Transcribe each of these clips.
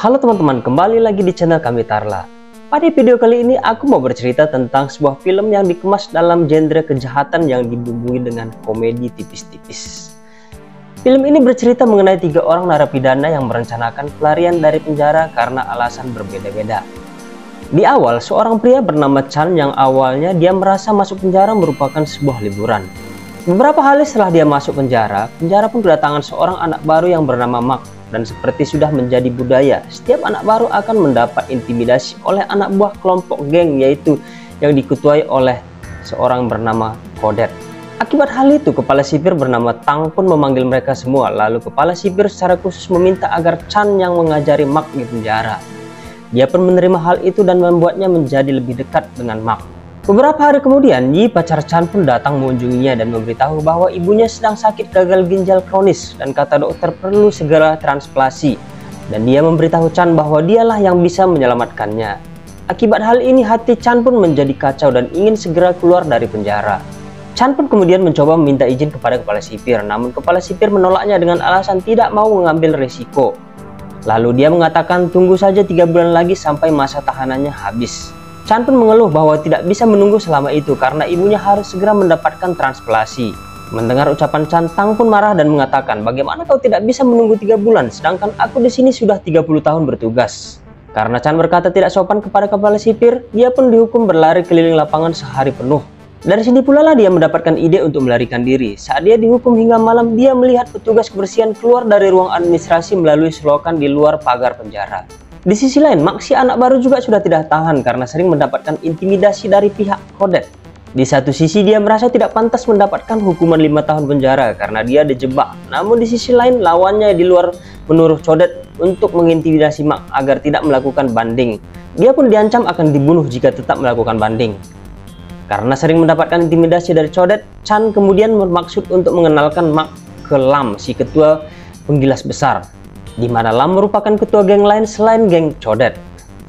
Halo teman-teman, kembali lagi di channel kami Tarla. Pada video kali ini aku mau bercerita tentang sebuah film yang dikemas dalam genre kejahatan yang dibumbui dengan komedi tipis-tipis. Film ini bercerita mengenai 3 orang narapidana yang merencanakan pelarian dari penjara karena alasan berbeda-beda. Di awal, seorang pria bernama Chan yang awalnya dia merasa masuk penjara merupakan sebuah liburan. Beberapa hari setelah dia masuk penjara pun kedatangan seorang anak baru yang bernama Mark. Dan seperti sudah menjadi budaya, setiap anak baru akan mendapat intimidasi oleh anak buah kelompok geng, yaitu yang diketuai oleh seorang bernama Kodet. Akibat hal itu, kepala sipir bernama Tang pun memanggil mereka semua. Lalu kepala sipir secara khusus meminta agar Chan yang mengajari Mark di penjara. Dia pun menerima hal itu dan membuatnya menjadi lebih dekat dengan Mark. Beberapa hari kemudian, Yi, pacar Chan pun datang mengunjunginya dan memberitahu bahwa ibunya sedang sakit gagal ginjal kronis dan kata dokter perlu segera transplantasi. Dan dia memberitahu Chan bahwa dialah yang bisa menyelamatkannya. Akibat hal ini, hati Chan pun menjadi kacau dan ingin segera keluar dari penjara. Chan pun kemudian mencoba meminta izin kepada kepala sipir, namun kepala sipir menolaknya dengan alasan tidak mau mengambil risiko. Lalu dia mengatakan tunggu saja 3 bulan lagi sampai masa tahanannya habis. Chan pun mengeluh bahwa tidak bisa menunggu selama itu karena ibunya harus segera mendapatkan transplantasi. Mendengar ucapan Chan, Tang pun marah dan mengatakan, bagaimana kau tidak bisa menunggu 3 bulan sedangkan aku di sini sudah 30 tahun bertugas. Karena Chan berkata tidak sopan kepada kepala sipir, dia pun dihukum berlari keliling lapangan sehari penuh. Dari sini pula lah dia mendapatkan ide untuk melarikan diri. Saat dia dihukum hingga malam, dia melihat petugas kebersihan keluar dari ruang administrasi melalui selokan di luar pagar penjara. Di sisi lain, Mark si anak baru juga sudah tidak tahan karena sering mendapatkan intimidasi dari pihak Kodet. Di satu sisi dia merasa tidak pantas mendapatkan hukuman 5 tahun penjara karena dia dijebak. Namun di sisi lain, lawannya di luar menuruh Kodet untuk mengintimidasi Mark agar tidak melakukan banding. Dia pun diancam akan dibunuh jika tetap melakukan banding. Karena sering mendapatkan intimidasi dari Kodet, Chan kemudian bermaksud untuk mengenalkan Mark ke Lam, si ketua penggilas besar, di mana Lam merupakan ketua geng lain selain geng Kodet.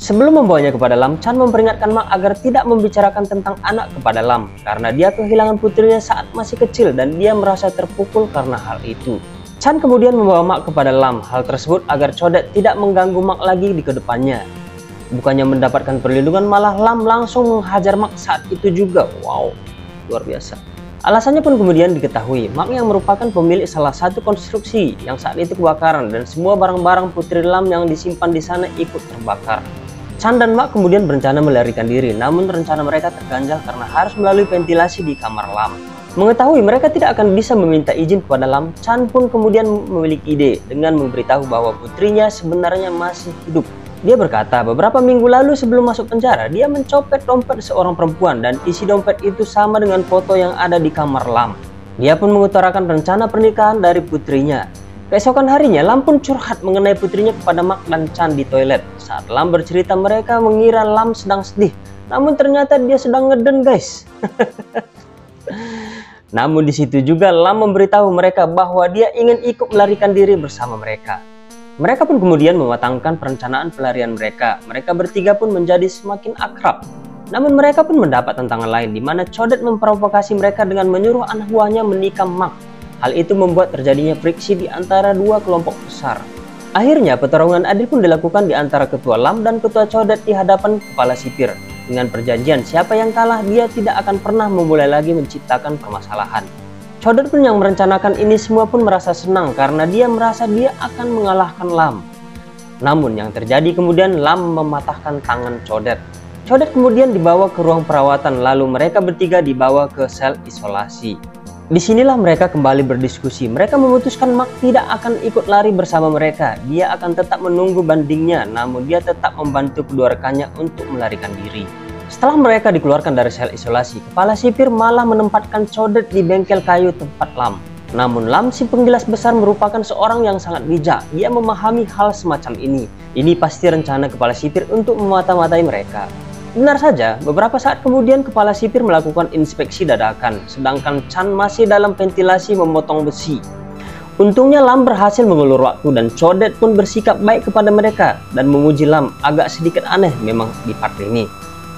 Sebelum membawanya kepada Lam, Chan memperingatkan Mark agar tidak membicarakan tentang anak kepada Lam karena dia kehilangan putrinya saat masih kecil dan dia merasa terpukul karena hal itu. Chan kemudian membawa Mark kepada Lam, hal tersebut agar Kodet tidak mengganggu Mark lagi di kedepannya. Bukannya mendapatkan perlindungan, malah Lam langsung menghajar Mark saat itu juga. Wow, luar biasa. Alasannya pun kemudian diketahui, Mark yang merupakan pemilik salah satu konstruksi yang saat itu kebakaran dan semua barang-barang putri Lam yang disimpan di sana ikut terbakar. Chan dan Mark kemudian berencana melarikan diri, namun rencana mereka terganjal karena harus melalui ventilasi di kamar Lam. Mengetahui mereka tidak akan bisa meminta izin kepada Lam, Chan pun kemudian memiliki ide dengan memberitahu bahwa putrinya sebenarnya masih hidup. Dia berkata, beberapa minggu lalu sebelum masuk penjara, dia mencopet dompet seorang perempuan dan isi dompet itu sama dengan foto yang ada di kamar Lam. Dia pun mengutarakan rencana pernikahan dari putrinya. Keesokan harinya, Lam pun curhat mengenai putrinya kepada Mark dan Chan di toilet. Saat Lam bercerita, mereka mengira Lam sedang sedih. Namun ternyata dia sedang ngeden, guys. Namun di situ juga Lam memberitahu mereka bahwa dia ingin ikut melarikan diri bersama mereka. Mereka pun kemudian mematangkan perencanaan pelarian mereka. Mereka bertiga pun menjadi semakin akrab. Namun mereka pun mendapat tantangan lain di mana Kodet memprovokasi mereka dengan menyuruh anak buahnya menikam Mark. Hal itu membuat terjadinya friksi di antara 2 kelompok besar. Akhirnya pertarungan adil pun dilakukan di antara ketua Lam dan ketua Kodet di hadapan kepala sipir. Dengan perjanjian siapa yang kalah dia tidak akan pernah memulai lagi menciptakan permasalahan. Kodet pun yang merencanakan ini semua pun merasa senang karena dia merasa dia akan mengalahkan Lam. Namun yang terjadi kemudian Lam mematahkan tangan Kodet. Kodet kemudian dibawa ke ruang perawatan lalu mereka bertiga dibawa ke sel isolasi. Disinilah mereka kembali berdiskusi. Mereka memutuskan Mark tidak akan ikut lari bersama mereka. Dia akan tetap menunggu bandingnya, namun dia tetap membantu kedua rekannya untuk melarikan diri. Setelah mereka dikeluarkan dari sel isolasi, kepala sipir malah menempatkan Kodet di bengkel kayu tempat Lam. Namun Lam si penggilas besar merupakan seorang yang sangat bijak. Dia memahami hal semacam ini. Ini pasti rencana kepala sipir untuk memata-matai mereka. Benar saja, beberapa saat kemudian kepala sipir melakukan inspeksi dadakan, sedangkan Chan masih dalam ventilasi memotong besi. Untungnya Lam berhasil mengulur waktu dan Kodet pun bersikap baik kepada mereka dan memuji Lam. Agak sedikit aneh memang di part ini.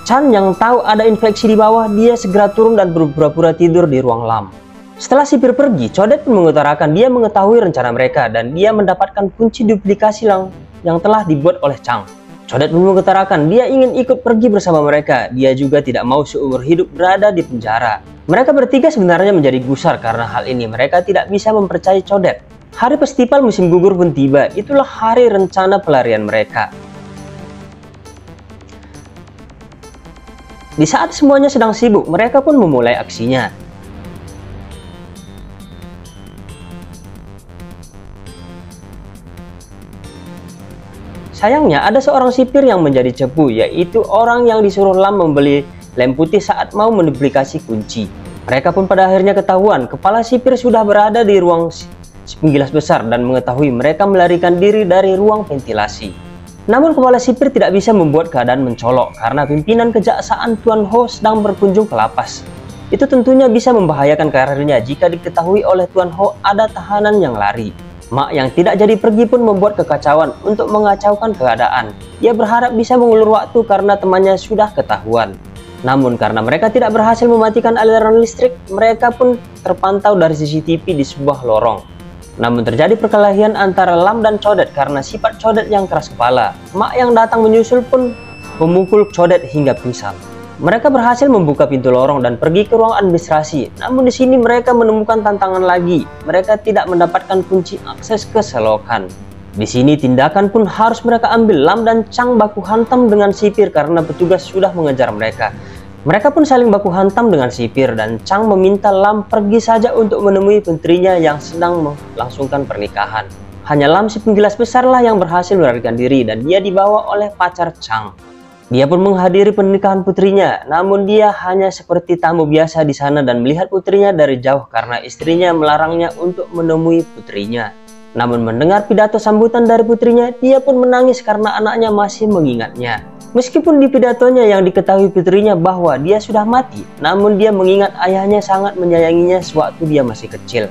Chan yang tahu ada infeksi di bawah, dia segera turun dan berpura-pura tidur di ruang Lam. Setelah sipir pergi, Kodet pun mengutarakan dia mengetahui rencana mereka dan dia mendapatkan kunci duplikasi yang telah dibuat oleh Chang. Codet pun mengutarakan dia ingin ikut pergi bersama mereka. Dia juga tidak mau seumur hidup berada di penjara. Mereka bertiga sebenarnya menjadi gusar karena hal ini. Mereka tidak bisa mempercayai Codet. Hari festival musim gugur pun tiba. Itulah hari rencana pelarian mereka. Di saat semuanya sedang sibuk, mereka pun memulai aksinya. Sayangnya ada seorang sipir yang menjadi cepu, yaitu orang yang disuruh Lam membeli lem putih saat mau menduplikasi kunci. Mereka pun pada akhirnya ketahuan, kepala sipir sudah berada di ruang penggilas besar dan mengetahui mereka melarikan diri dari ruang ventilasi. Namun kepala sipir tidak bisa membuat keadaan mencolok karena pimpinan kejaksaan Tuan Ho sedang berkunjung ke lapas. Itu tentunya bisa membahayakan karirnya jika diketahui oleh Tuan Ho ada tahanan yang lari. Mak yang tidak jadi pergi pun membuat kekacauan untuk mengacaukan keadaan. Ia berharap bisa mengulur waktu karena temannya sudah ketahuan. Namun karena mereka tidak berhasil mematikan aliran listrik, mereka pun terpantau dari CCTV di sebuah lorong. Namun terjadi perkelahian antara Lam dan Codet karena sifat Codet yang keras kepala. Mak yang datang menyusul pun memukul Codet hingga pingsan. Mereka berhasil membuka pintu lorong dan pergi ke ruang administrasi. Namun di sini mereka menemukan tantangan lagi. Mereka tidak mendapatkan kunci akses ke selokan. Di sini tindakan pun harus mereka ambil. Lam dan Chang baku hantam dengan sipir karena petugas sudah mengejar mereka. Mereka pun saling baku hantam dengan sipir dan Chang meminta Lam pergi saja untuk menemui putrinya yang sedang melangsungkan pernikahan. Hanya Lam si penggilas besar lah yang berhasil melarikan diri dan dia dibawa oleh pacar Chang. Dia pun menghadiri pernikahan putrinya, namun dia hanya seperti tamu biasa di sana dan melihat putrinya dari jauh karena istrinya melarangnya untuk menemui putrinya. Namun mendengar pidato sambutan dari putrinya, dia pun menangis karena anaknya masih mengingatnya. Meskipun di pidatonya yang diketahui putrinya bahwa dia sudah mati, namun dia mengingat ayahnya sangat menyayanginya sewaktu dia masih kecil.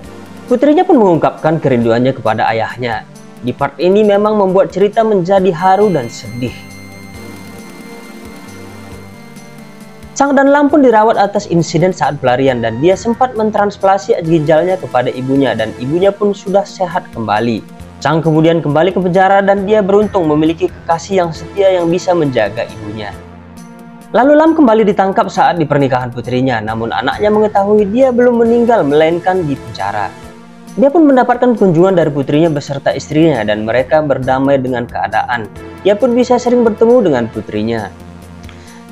Putrinya pun mengungkapkan kerinduannya kepada ayahnya. Di part ini memang membuat cerita menjadi haru dan sedih. Chang dan Lam pun dirawat atas insiden saat pelarian dan dia sempat mentransplantasi ginjalnya kepada ibunya dan ibunya pun sudah sehat kembali. Chang kemudian kembali ke penjara dan dia beruntung memiliki kekasih yang setia yang bisa menjaga ibunya. Lalu Lam kembali ditangkap saat di pernikahan putrinya, namun anaknya mengetahui dia belum meninggal melainkan di penjara. Dia pun mendapatkan kunjungan dari putrinya beserta istrinya dan mereka berdamai dengan keadaan. Dia pun bisa sering bertemu dengan putrinya.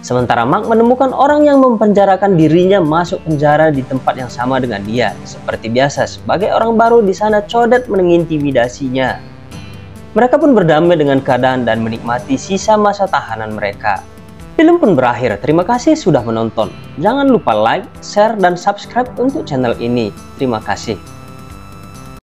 Sementara Mak menemukan orang yang mempenjarakan dirinya masuk penjara di tempat yang sama dengan dia. Seperti biasa, sebagai orang baru di sana Codet mengintimidasinya. Mereka pun berdamai dengan keadaan dan menikmati sisa masa tahanan mereka. Film pun berakhir. Terima kasih sudah menonton. Jangan lupa like, share, dan subscribe untuk channel ini. Terima kasih.